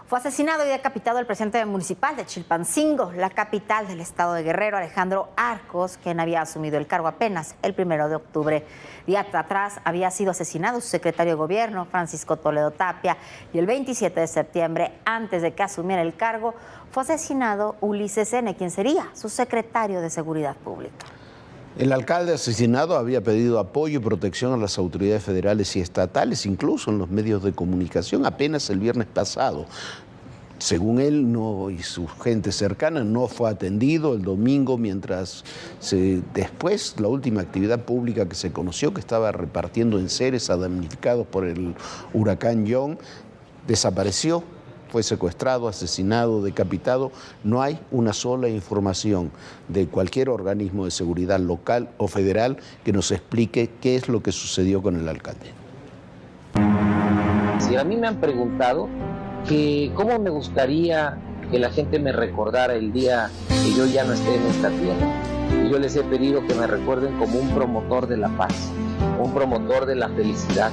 Fue asesinado y decapitado el presidente municipal de Chilpancingo, la capital del estado de Guerrero, Alejandro Arcos, quien había asumido el cargo apenas el 1 de octubre. Días atrás había sido asesinado su secretario de gobierno, Francisco Toledo Tapia, y el 27 de septiembre, antes de que asumiera el cargo, fue asesinado Ulises N., quien sería su secretario de Seguridad Pública. El alcalde asesinado había pedido apoyo y protección a las autoridades federales y estatales, incluso en los medios de comunicación, apenas el viernes pasado. Según él y su gente cercana, no fue atendido el domingo, mientras después la última actividad pública que se conoció, que estaba repartiendo enseres a damnificados por el huracán John, desapareció. Fue secuestrado, asesinado, decapitado. No hay una sola información de cualquier organismo de seguridad local o federal que nos explique qué es lo que sucedió con el alcalde. Si a mí me han preguntado que cómo me gustaría que la gente me recordara el día que yo ya no esté en esta tierra, y yo les he pedido que me recuerden como un promotor de la paz, un promotor de la felicidad,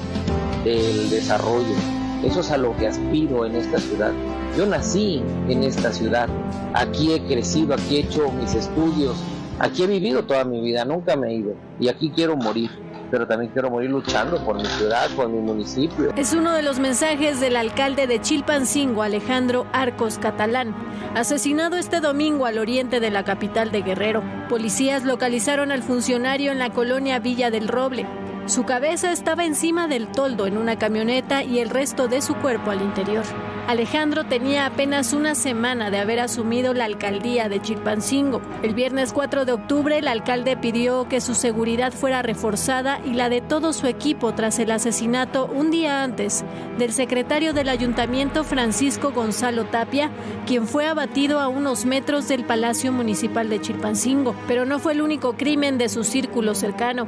del desarrollo. Eso es a lo que aspiro en esta ciudad. Yo nací en esta ciudad, aquí he crecido, aquí he hecho mis estudios, aquí he vivido toda mi vida, nunca me he ido y aquí quiero morir, pero también quiero morir luchando por mi ciudad, por mi municipio. Es uno de los mensajes del alcalde de Chilpancingo, Alejandro Arcos Catalán, asesinado este domingo al oriente de la capital de Guerrero. Policías localizaron al funcionario en la colonia Villa del Roble. Su cabeza estaba encima del toldo en una camioneta y el resto de su cuerpo al interior. Alejandro tenía apenas una semana de haber asumido la alcaldía de Chilpancingo. El viernes 4 de octubre, el alcalde pidió que su seguridad fuera reforzada y la de todo su equipo tras el asesinato un día antes del secretario del ayuntamiento, Francisco Gonzalo Tapia, quien fue abatido a unos metros del Palacio Municipal de Chilpancingo. Pero no fue el único crimen de su círculo cercano.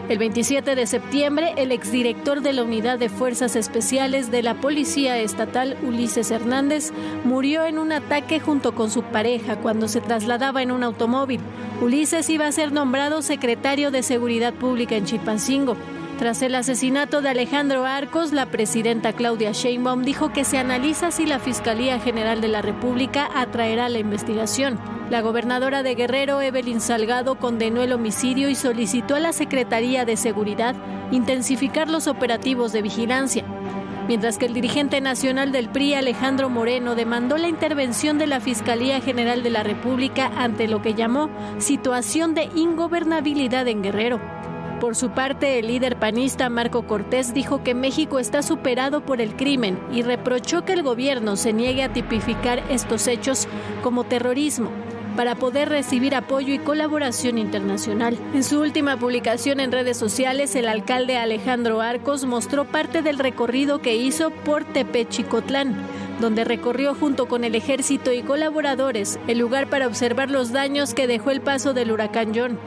El 27 de septiembre, el exdirector de la Unidad de Fuerzas Especiales de la Policía Estatal, Ulises Hernández, murió en un ataque junto con su pareja cuando se trasladaba en un automóvil. Ulises iba a ser nombrado secretario de Seguridad Pública en Chilpancingo. Tras el asesinato de Alejandro Arcos, la presidenta Claudia Sheinbaum dijo que se analiza si la Fiscalía General de la República atraerá la investigación. La gobernadora de Guerrero, Evelyn Salgado, condenó el homicidio y solicitó a la Secretaría de Seguridad intensificar los operativos de vigilancia. Mientras que el dirigente nacional del PRI, Alejandro Moreno, demandó la intervención de la Fiscalía General de la República ante lo que llamó situación de ingobernabilidad en Guerrero. Por su parte, el líder panista Marco Cortés dijo que México está superado por el crimen y reprochó que el gobierno se niegue a tipificar estos hechos como terrorismo para poder recibir apoyo y colaboración internacional. En su última publicación en redes sociales, el alcalde Alejandro Arcos mostró parte del recorrido que hizo por Tepechicotlán, donde recorrió junto con el ejército y colaboradores el lugar para observar los daños que dejó el paso del huracán John.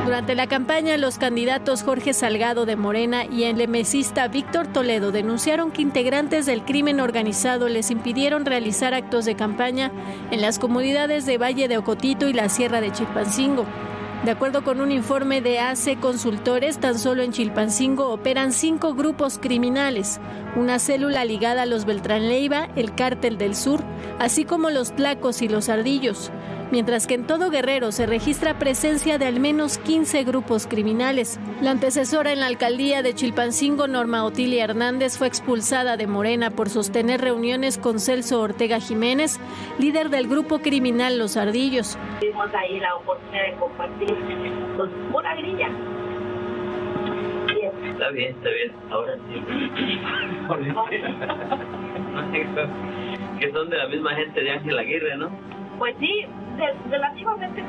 Durante la campaña, los candidatos Jorge Salgado de Morena y el emesista Víctor Toledo denunciaron que integrantes del crimen organizado les impidieron realizar actos de campaña en las comunidades de Valle de Ocotito y la Sierra de Chilpancingo. De acuerdo con un informe de AC Consultores, tan solo en Chilpancingo operan 5 grupos criminales, una célula ligada a los Beltrán Leiva, el Cártel del Sur, así como los Tlacos y los Ardillos, mientras que en todo Guerrero se registra presencia de al menos 15 grupos criminales. La antecesora en la alcaldía de Chilpancingo, Norma Otilia Hernández, fue expulsada de Morena por sostener reuniones con Celso Ortega Jiménez, líder del grupo criminal Los Ardillos. Tuvimos ahí la oportunidad de compartir con pura grilla. Está bien, ahora sí. Que son de la misma gente de Ángel Aguirre, ¿no? Pues sí, relativamente.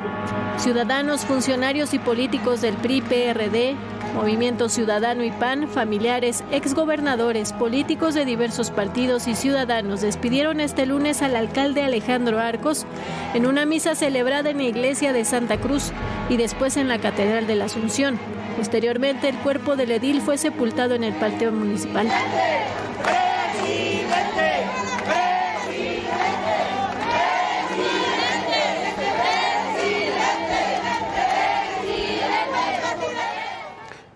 Ciudadanos, funcionarios y políticos del PRI, PRD, Movimiento Ciudadano y PAN, familiares, exgobernadores, políticos de diversos partidos y ciudadanos despidieron este lunes al alcalde Alejandro Arcos en una misa celebrada en la iglesia de Santa Cruz y después en la Catedral de la Asunción. Posteriormente, el cuerpo del edil fue sepultado en el Panteón Municipal.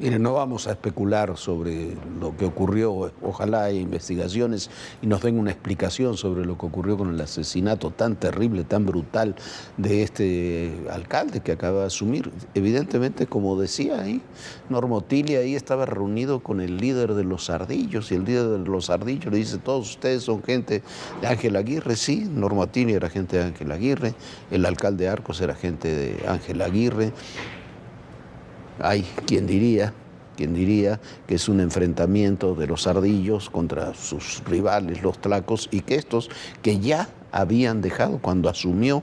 Mire, no vamos a especular sobre lo que ocurrió. Ojalá haya investigaciones y nos den una explicación sobre lo que ocurrió con el asesinato tan terrible, tan brutal de este alcalde que acaba de asumir. Evidentemente, como decía ahí, Norma Otilia ahí estaba reunido con el líder de los Ardillos y el líder de los Ardillos le dice, todos ustedes son gente de Ángel Aguirre. Sí, Norma Otilia era gente de Ángel Aguirre, el alcalde Arcos era gente de Ángel Aguirre. Hay quien diría que es un enfrentamiento de los Ardillos contra sus rivales, los Tlacos, y que estos que ya habían dejado cuando asumió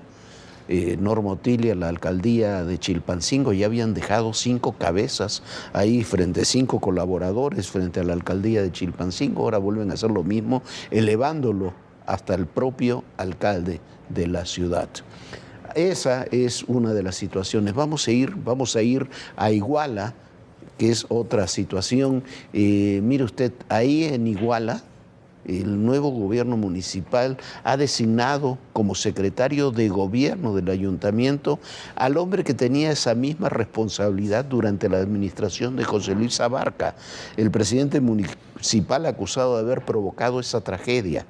Norma Otilia la alcaldía de Chilpancingo, ya habían dejado 5 cabezas ahí frente, 5 colaboradores frente a la alcaldía de Chilpancingo. Ahora vuelven a hacer lo mismo, elevándolo hasta el propio alcalde de la ciudad. Esa es una de las situaciones. Vamos a ir a Iguala, que es otra situación. Mire usted, ahí en Iguala, el nuevo gobierno municipal ha designado como secretario de gobierno del ayuntamiento al hombre que tenía esa misma responsabilidad durante la administración de José Luis Abarca, el presidente municipal acusado de haber provocado esa tragedia.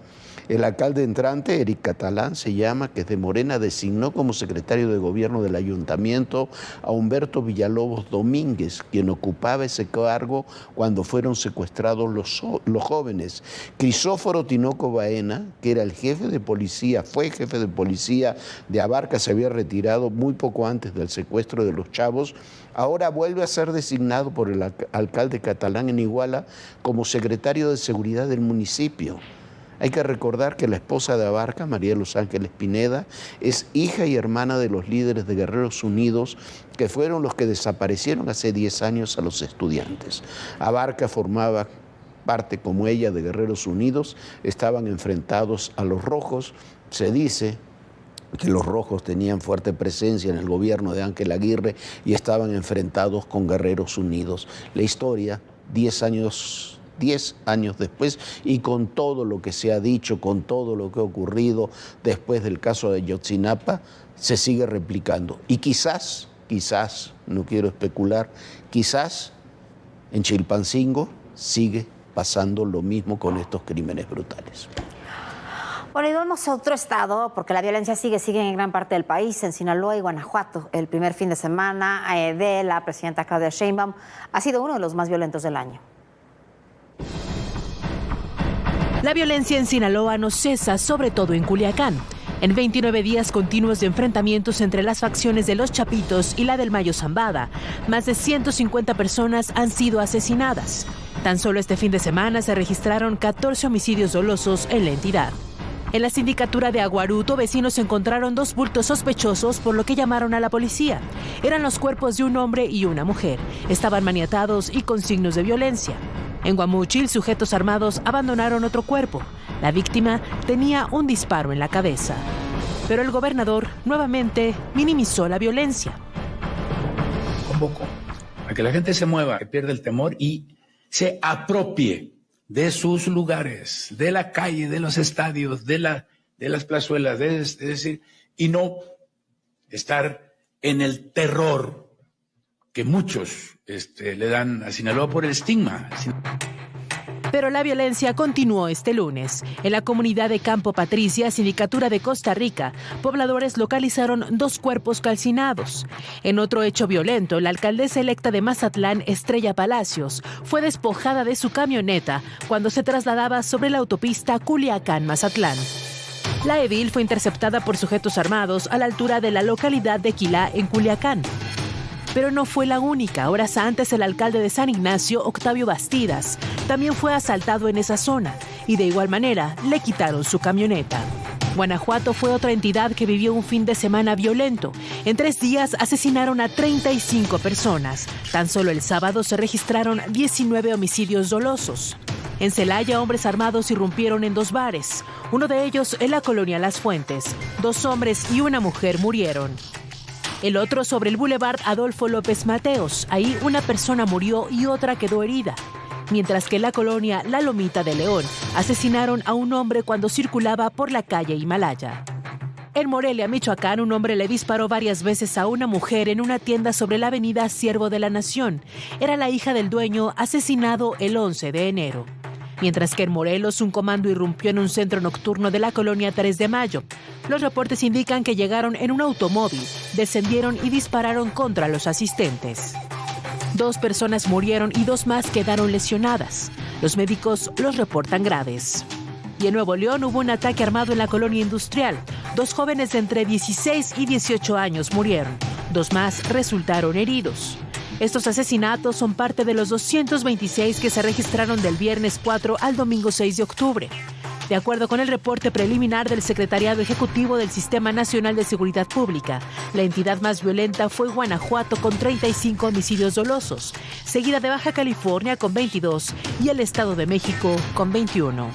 El alcalde entrante, Eric Catalán se llama, que es de Morena, designó como secretario de gobierno del ayuntamiento a Humberto Villalobos Domínguez, quien ocupaba ese cargo cuando fueron secuestrados los jóvenes. Crisóforo Tinoco Baena, que era el jefe de policía, fue jefe de policía de Abarca, se había retirado muy poco antes del secuestro de los chavos, ahora vuelve a ser designado por el alcalde Catalán en Iguala como secretario de seguridad del municipio. Hay que recordar que la esposa de Abarca, María de los Ángeles Pineda, es hija y hermana de los líderes de Guerreros Unidos, que fueron los que desaparecieron hace 10 años a los estudiantes. Abarca formaba parte, como ella, de Guerreros Unidos, estaban enfrentados a los rojos. Se dice que los rojos tenían fuerte presencia en el gobierno de Ángel Aguirre y estaban enfrentados con Guerreros Unidos. La historia, 10 años después, y con todo lo que se ha dicho, con todo lo que ha ocurrido después del caso de Ayotzinapa, se sigue replicando. Y quizás, no quiero especular, quizás en Chilpancingo sigue pasando lo mismo con estos crímenes brutales. Bueno, y vamos a otro estado, porque la violencia sigue en gran parte del país, en Sinaloa y Guanajuato. El primer fin de semana de la presidenta Claudia Sheinbaum ha sido uno de los más violentos del año. La violencia en Sinaloa no cesa, sobre todo en Culiacán. En 29 días continuos de enfrentamientos entre las facciones de los Chapitos y la del Mayo Zambada, más de 150 personas han sido asesinadas. Tan solo este fin de semana se registraron 14 homicidios dolosos en la entidad. En la sindicatura de Aguaruto, vecinos encontraron 2 bultos sospechosos, por lo que llamaron a la policía. Eran los cuerpos de un hombre y una mujer. Estaban maniatados y con signos de violencia. En Guamúchil, sujetos armados abandonaron otro cuerpo. La víctima tenía un disparo en la cabeza. Pero el gobernador nuevamente minimizó la violencia. Convoco a que la gente se mueva, que pierda el temor y se apropie de sus lugares, de la calle, de los estadios, de las plazuelas, es decir, y no estar en el terror que muchos le dan a Sinaloa por el estigma. Pero la violencia continuó este lunes. En la comunidad de Campo Patricia, sindicatura de Costa Rica, pobladores localizaron 2 cuerpos calcinados. En otro hecho violento, la alcaldesa electa de Mazatlán, Estrella Palacios, fue despojada de su camioneta cuando se trasladaba sobre la autopista Culiacán-Mazatlán. La edil fue interceptada por sujetos armados a la altura de la localidad de Quilá, en Culiacán. Pero no fue la única. Horas antes, el alcalde de San Ignacio, Octavio Bastidas, también fue asaltado en esa zona y de igual manera le quitaron su camioneta. Guanajuato fue otra entidad que vivió un fin de semana violento. En 3 días asesinaron a 35 personas. Tan solo el sábado se registraron 19 homicidios dolosos. En Celaya, hombres armados irrumpieron en 2 bares. Uno de ellos en la colonia Las Fuentes. 2 hombres y una mujer murieron. El otro sobre el Boulevard Adolfo López Mateos. Ahí una persona murió y otra quedó herida. Mientras que en la colonia La Lomita de León asesinaron a un hombre cuando circulaba por la calle Himalaya. En Morelia, Michoacán, un hombre le disparó varias veces a una mujer en una tienda sobre la avenida Siervo de la Nación. Era la hija del dueño, asesinado el 11 de enero. Mientras que en Morelos, un comando irrumpió en un centro nocturno de la colonia 3 de Mayo. Los reportes indican que llegaron en un automóvil, descendieron y dispararon contra los asistentes. 2 personas murieron y 2 más quedaron lesionadas. Los médicos los reportan graves. Y en Nuevo León hubo un ataque armado en la colonia industrial. 2 jóvenes de entre 16 y 18 años murieron. 2 más resultaron heridos. Estos asesinatos son parte de los 226 que se registraron del viernes 4 al domingo 6 de octubre. De acuerdo con el reporte preliminar del Secretariado Ejecutivo del Sistema Nacional de Seguridad Pública, la entidad más violenta fue Guanajuato con 35 homicidios dolosos, seguida de Baja California con 22 y el Estado de México con 21.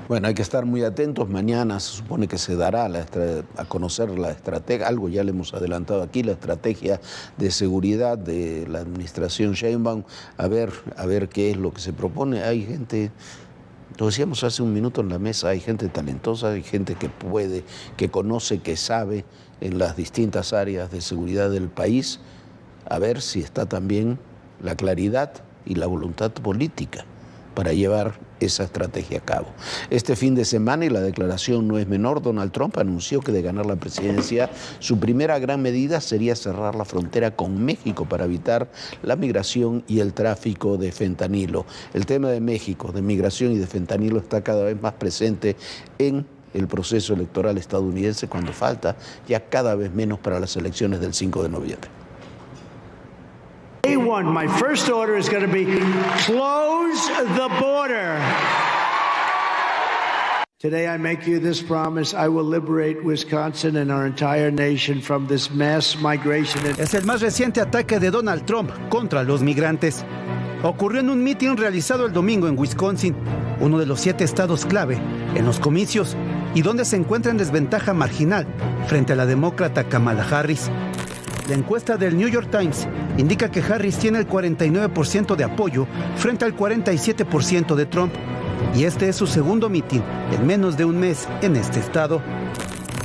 Bueno, hay que estar muy atentos. Mañana se supone que se dará a conocer la estrategia, algo ya le hemos adelantado aquí, la estrategia de seguridad de la administración Sheinbaum, a ver qué es lo que se propone. Hay gente, lo decíamos hace un minuto en la mesa, hay gente talentosa, hay gente que puede, que conoce, que sabe en las distintas áreas de seguridad del país, a ver si está también la claridad y la voluntad política para llevar esa estrategia a cabo. Este fin de semana, y la declaración no es menor, Donald Trump anunció que de ganar la presidencia, su primera gran medida sería cerrar la frontera con México para evitar la migración y el tráfico de fentanilo. El tema de México, de migración y de fentanilo, está cada vez más presente en el proceso electoral estadounidense, cuando falta ya cada vez menos para las elecciones del 5 de noviembre. Day one, my first order is going to be close the border. Today I make you this promise, I will liberate Wisconsin and our entire nation from this mass migration. Es el más reciente ataque de Donald Trump contra los migrantes. Ocurrió en un mitin realizado el domingo en Wisconsin, uno de los 7 estados clave en los comicios y donde se encuentra en desventaja marginal frente a la demócrata Kamala Harris. La encuesta del New York Times indica que Harris tiene el 49% de apoyo frente al 47% de Trump. Y este es su segundo mitin en menos de un mes en este estado.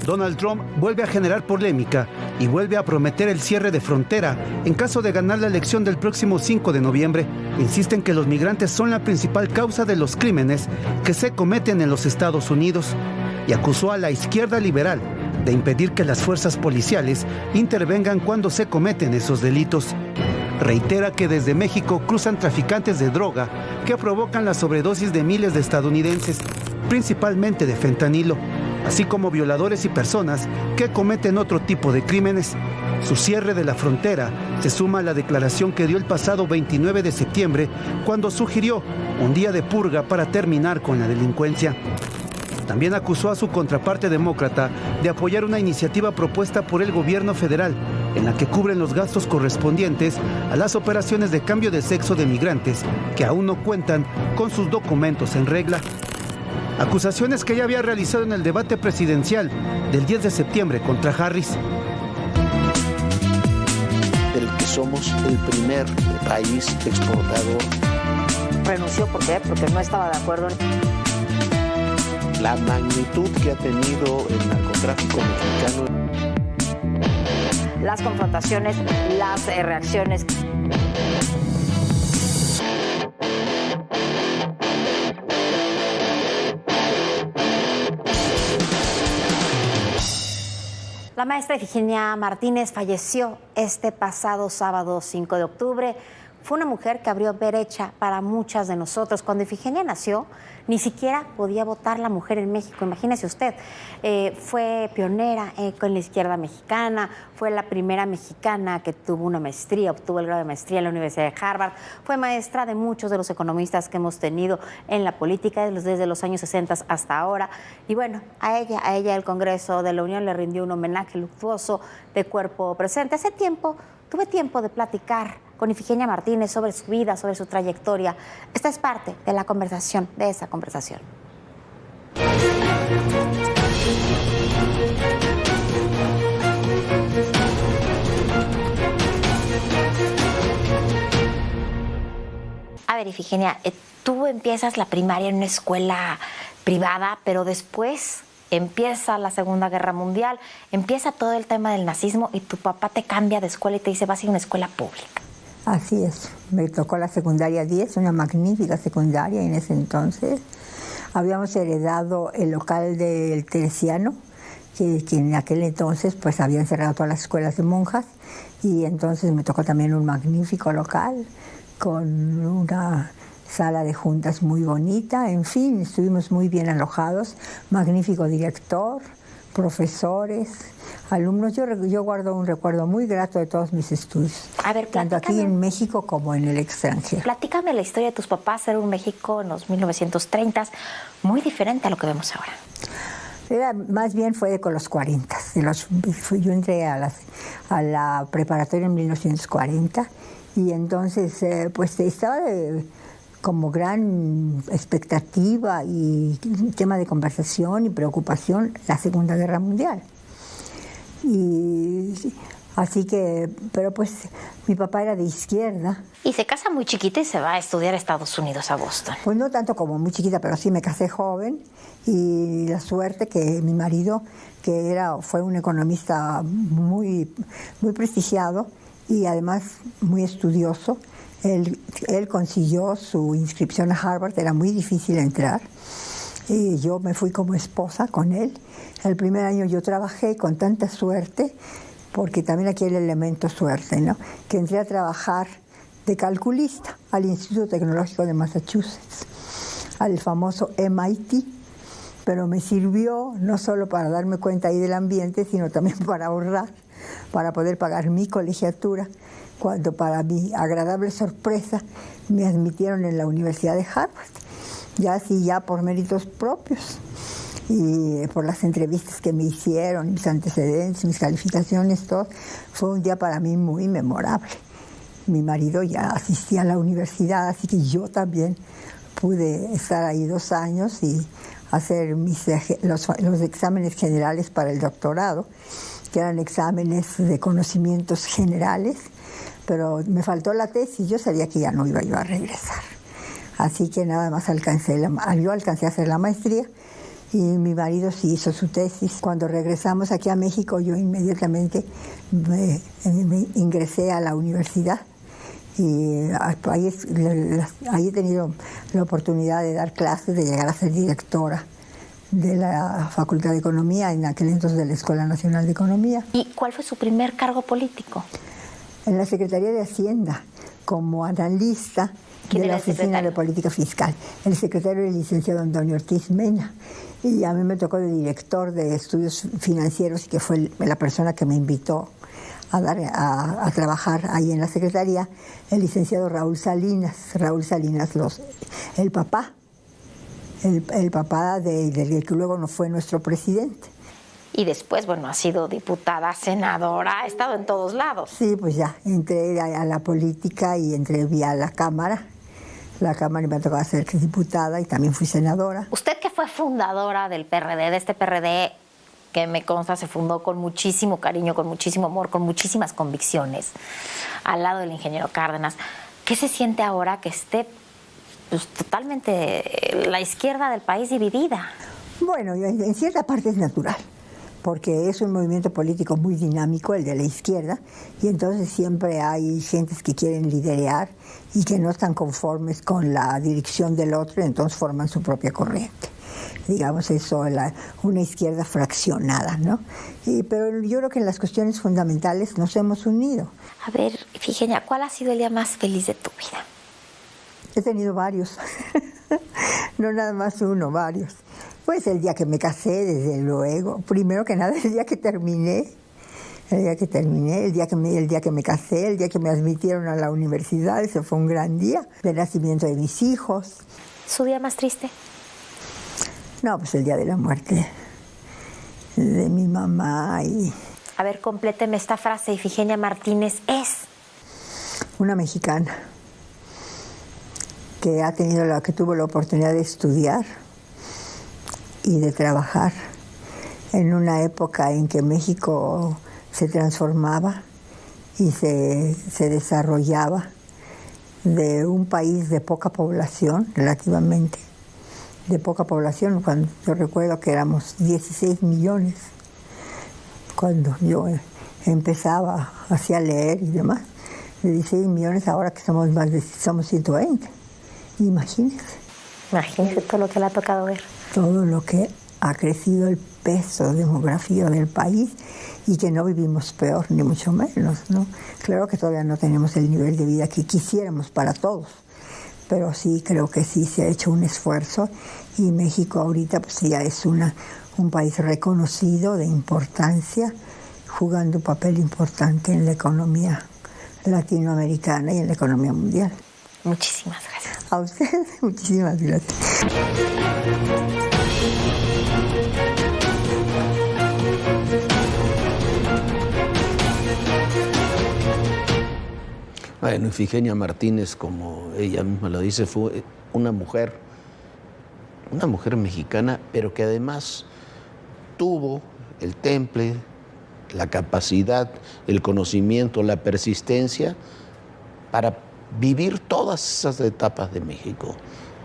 Donald Trump vuelve a generar polémica y vuelve a prometer el cierre de frontera en caso de ganar la elección del próximo 5 de noviembre. Insiste en que los migrantes son la principal causa de los crímenes que se cometen en los Estados Unidos y acusó a la izquierda liberal de impedir que las fuerzas policiales intervengan cuando se cometen esos delitos. Reitera que desde México cruzan traficantes de droga que provocan la sobredosis de miles de estadounidenses, principalmente de fentanilo, así como violadores y personas que cometen otro tipo de crímenes. Su cierre de la frontera se suma a la declaración que dio el pasado 29 de septiembre, cuando sugirió un día de purga para terminar con la delincuencia. También acusó a su contraparte demócrata de apoyar una iniciativa propuesta por el gobierno federal en la que cubren los gastos correspondientes a las operaciones de cambio de sexo de migrantes que aún no cuentan con sus documentos en regla. Acusaciones que ya había realizado en el debate presidencial del 10 de septiembre contra Harris. Del que somos el primer país exportador. Renunció, ¿por qué? Porque no estaba de acuerdo en la magnitud que ha tenido el narcotráfico mexicano. Las confrontaciones, las reacciones. La maestra Ifigenia Martínez falleció este pasado sábado 5 de octubre. Fue una mujer que abrió brecha para muchas de nosotros. Cuando Ifigenia nació, ni siquiera podía votar la mujer en México. Imagínese usted, fue pionera con la izquierda mexicana, fue la primera mexicana que tuvo una maestría, obtuvo el grado de maestría en la Universidad de Harvard, fue maestra de muchos de los economistas que hemos tenido en la política desde los años 60 hasta ahora. Y bueno, a ella el Congreso de la Unión le rindió un homenaje luctuoso de cuerpo presente. Hace tiempo tuve tiempo de platicar con Ifigenia Martínez sobre su vida, sobre su trayectoria. Esta es parte de la conversación, de esa conversación. A ver, Ifigenia, tú empiezas la primaria en una escuela privada, pero después empieza la Segunda Guerra Mundial, empieza todo el tema del nazismo y tu papá te cambia de escuela y te dice, vas a ir a una escuela pública. Así es, me tocó la secundaria 10, una magnífica secundaria en ese entonces. Habíamos heredado el local del Teresiano, que en aquel entonces pues habían cerrado todas las escuelas de monjas, y entonces me tocó también un magnífico local con una sala de juntas muy bonita. En fin, estuvimos muy bien alojados, magnífico director, profesores, alumnos. Yo guardo un recuerdo muy grato de todos mis estudios, a ver, tanto aquí en México como en el extranjero. Platícame la historia de tus papás. Era un México en los 1930s muy diferente a lo que vemos ahora. Más bien fue con los 40. Yo entré a la preparatoria en 1940 y entonces pues estaba como gran expectativa y tema de conversación y preocupación la Segunda Guerra Mundial. Y así que, pero pues mi papá era de izquierda. Y se casa muy chiquita y se va a estudiar a Estados Unidos, a Boston. Pues no tanto como muy chiquita, pero sí me casé joven, y la suerte que mi marido, que fue un economista muy, muy prestigiado y además muy estudioso, él consiguió su inscripción a Harvard. Era muy difícil entrar, y yo me fui como esposa con él. El primer año yo trabajé con tanta suerte, porque también aquí hay el elemento suerte, ¿no?, que entré a trabajar de calculista al Instituto Tecnológico de Massachusetts, al famoso MIT, pero me sirvió no solo para darme cuenta ahí del ambiente, sino también para ahorrar, para poder pagar mi colegiatura, cuando para mi agradable sorpresa me admitieron en la Universidad de Harvard, ya por méritos propios y por las entrevistas que me hicieron, mis antecedentes, mis calificaciones, todo. Fue un día para mí muy memorable. Mi marido ya asistía a la universidad, así que yo también pude estar ahí 2 años y hacer los exámenes generales para el doctorado, que eran exámenes de conocimientos generales, pero me faltó la tesis. Yo sabía que ya no iba yo a regresar, así que nada más yo alcancé a hacer la maestría y mi marido sí hizo su tesis. Cuando regresamos aquí a México, yo inmediatamente me ingresé a la universidad y ahí he tenido la oportunidad de dar clases, de llegar a ser directora de la Facultad de Economía, en aquel entonces de la Escuela Nacional de Economía. ¿Y cuál fue su primer cargo político? En la Secretaría de Hacienda, como analista de la Oficina de Política Fiscal. El secretario era el licenciado Antonio Ortiz Mena, y a mí me tocó de director de estudios financieros, que fue la persona que me invitó a trabajar ahí en la Secretaría, el licenciado Raúl Salinas, el papá del que luego no fue nuestro presidente. Y después, bueno, ha sido diputada, senadora, ha estado en todos lados. Sí, pues ya, entré a la política y entré vía la Cámara. La Cámara me ha tocado ser diputada y también fui senadora. Usted, que fue fundadora del PRD, de este PRD que me consta se fundó con muchísimo cariño, con muchísimo amor, con muchísimas convicciones, al lado del ingeniero Cárdenas, ¿qué se siente ahora que esté pues, totalmente la izquierda del país dividida? Bueno, en cierta parte es natural, porque es un movimiento político muy dinámico, el de la izquierda, y entonces siempre hay gentes que quieren liderear y que no están conformes con la dirección del otro, y entonces forman su propia corriente. Digamos eso, una izquierda fraccionada, ¿no? Pero yo creo que en las cuestiones fundamentales nos hemos unido. A ver, Ifigenia, ¿cuál ha sido el día más feliz de tu vida? He tenido varios, no nada más uno, varios. Pues el día que me casé, desde luego. Primero que nada, el día que terminé, el día que me casé, el día que me admitieron a la universidad, ese fue un gran día. El nacimiento de mis hijos. ¿Su día más triste? No, pues el día de la muerte de mi mamá. A ver, compléteme esta frase. Ifigenia Martínez es una mexicana que tuvo la oportunidad de estudiar y de trabajar en una época en que México se transformaba y se desarrollaba de un país de poca población relativamente, de poca población, cuando yo recuerdo que éramos 16 millones cuando yo empezaba así a leer y demás. De 16 millones ahora que somos 120. Imagínense. Imagínense todo lo que le ha tocado ver. Todo lo que ha crecido el peso demográfico del país y que no vivimos peor, ni mucho menos, ¿no? Claro que todavía no tenemos el nivel de vida que quisiéramos para todos, pero sí creo que sí se ha hecho un esfuerzo y México ahorita pues ya es un país reconocido de importancia, jugando un papel importante en la economía latinoamericana y en la economía mundial. Muchísimas gracias. A ustedes, muchísimas gracias. Bueno, Ifigenia Martínez, como ella misma lo dice, fue una mujer mexicana, pero que además tuvo el temple, la capacidad, el conocimiento, la persistencia para vivir todas esas etapas de México.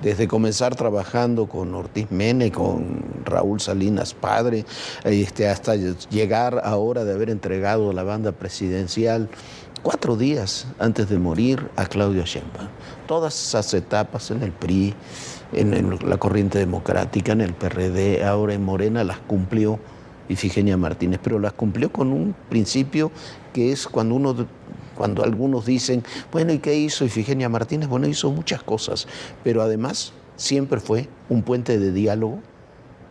Desde comenzar trabajando con Ortiz Mene, con Raúl Salinas Padre, hasta llegar ahora de haber entregado la banda presidencial 4 días antes de morir a Claudia Sheinbaum. Todas esas etapas en el PRI, en la corriente democrática, en el PRD, ahora en Morena, las cumplió Ifigenia Martínez, pero las cumplió con un principio que es cuando algunos dicen, bueno, ¿y qué hizo Ifigenia Martínez? Bueno, hizo muchas cosas, pero además siempre fue un puente de diálogo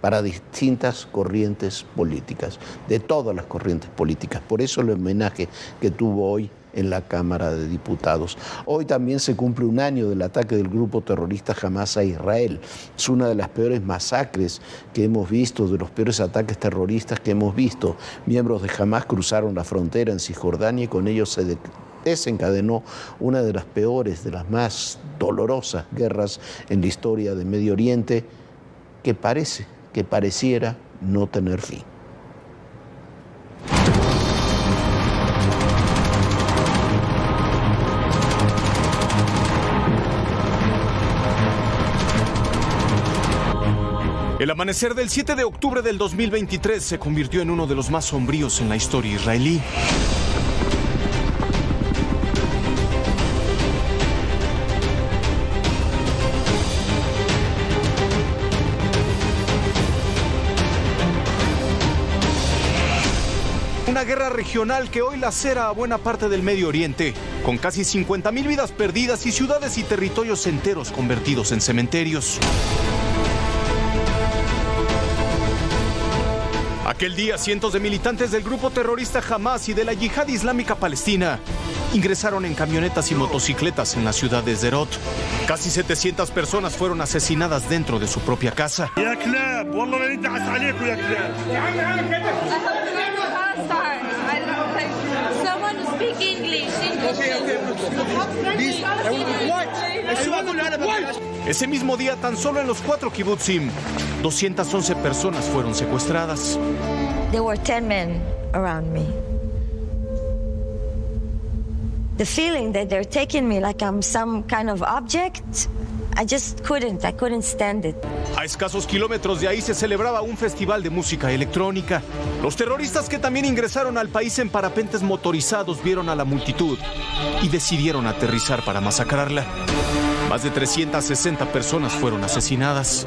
para distintas corrientes políticas, de todas las corrientes políticas. Por eso el homenaje que tuvo hoy en la Cámara de Diputados. Hoy también se cumple 1 año del ataque del grupo terrorista Hamás a Israel. Es una de las peores masacres que hemos visto, de los peores ataques terroristas que hemos visto. Miembros de Hamás cruzaron la frontera en Cisjordania y con ellos se desencadenó una de las peores, de las más dolorosas guerras en la historia de Medio Oriente, que pareciera no tener fin. El amanecer del 7 de octubre del 2023 se convirtió en uno de los más sombríos en la historia israelí. Una guerra regional que hoy lacera a buena parte del Medio Oriente, con casi 50,000 vidas perdidas y ciudades y territorios enteros convertidos en cementerios. Aquel día, cientos de militantes del grupo terrorista Hamás y de la Yihad Islámica Palestina ingresaron en camionetas y motocicletas en la ciudad de Sderot. Casi 700 personas fueron asesinadas dentro de su propia casa. Ese mismo día, tan solo en los 4 kibutzim, 211 personas fueron secuestradas. There were 10 men around me. The feeling that they're taking me like I'm some kind of object, I couldn't stand it. A escasos kilómetros de ahí se celebraba un festival de música electrónica. Los terroristas, que también ingresaron al país en parapentes motorizados, vieron a la multitud y decidieron aterrizar para masacrarla. Más de 360 personas fueron asesinadas.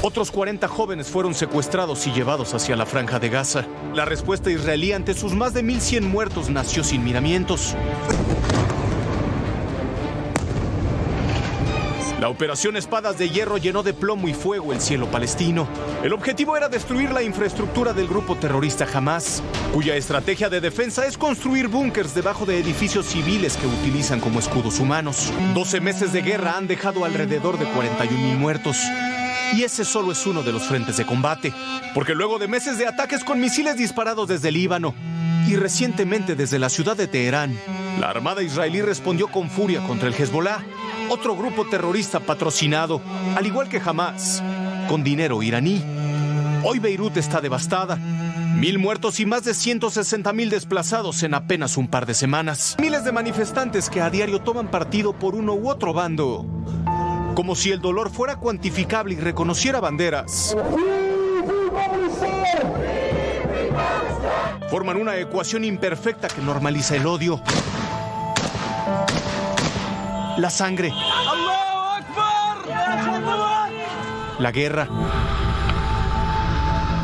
Otros 40 jóvenes fueron secuestrados y llevados hacia la Franja de Gaza. La respuesta israelí ante sus más de 1,100 muertos nació sin miramientos. La operación Espadas de Hierro llenó de plomo y fuego el cielo palestino. El objetivo era destruir la infraestructura del grupo terrorista Hamás, cuya estrategia de defensa es construir búnkers debajo de edificios civiles que utilizan como escudos humanos. 12 meses de guerra han dejado alrededor de 41,000 muertos. Y ese solo es uno de los frentes de combate, porque luego de meses de ataques con misiles disparados desde Líbano y recientemente desde la ciudad de Teherán, la Armada israelí respondió con furia contra el Hezbollah, otro grupo terrorista patrocinado, al igual que Hamás, con dinero iraní. Hoy Beirut está devastada. 1,000 muertos y más de 160,000 desplazados en apenas un par de semanas. Miles de manifestantes que a diario toman partido por uno u otro bando. Como si el dolor fuera cuantificable y reconociera banderas. Forman una ecuación imperfecta que normaliza el odio. La sangre. La guerra.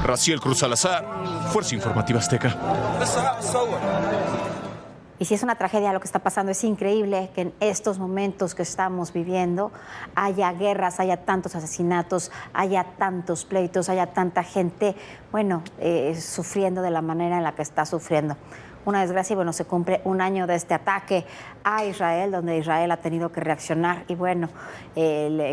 Raciel Cruz Salazar, Fuerza Informativa Azteca. Y si es una tragedia lo que está pasando, es increíble que en estos momentos que estamos viviendo haya guerras, haya tantos asesinatos, haya tantos pleitos, haya tanta gente, sufriendo de la manera en la que está sufriendo. Una desgracia, y se cumple un año de este ataque a Israel, donde Israel ha tenido que reaccionar y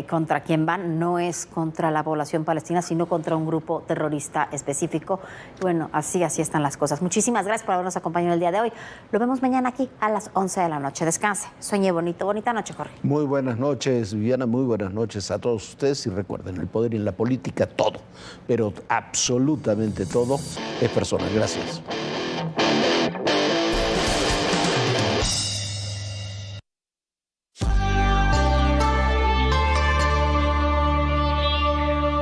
contra quien van no es contra la población palestina, sino contra un grupo terrorista específico. Así están las cosas. Muchísimas gracias por habernos acompañado el día de hoy. Lo vemos mañana aquí a las 11 de la noche. Descanse, sueñe bonito. Bonita noche, Jorge. Muy buenas noches, Viviana, muy buenas noches a todos ustedes. Y recuerden, el poder y en la política, todo, pero absolutamente todo es personal. Gracias.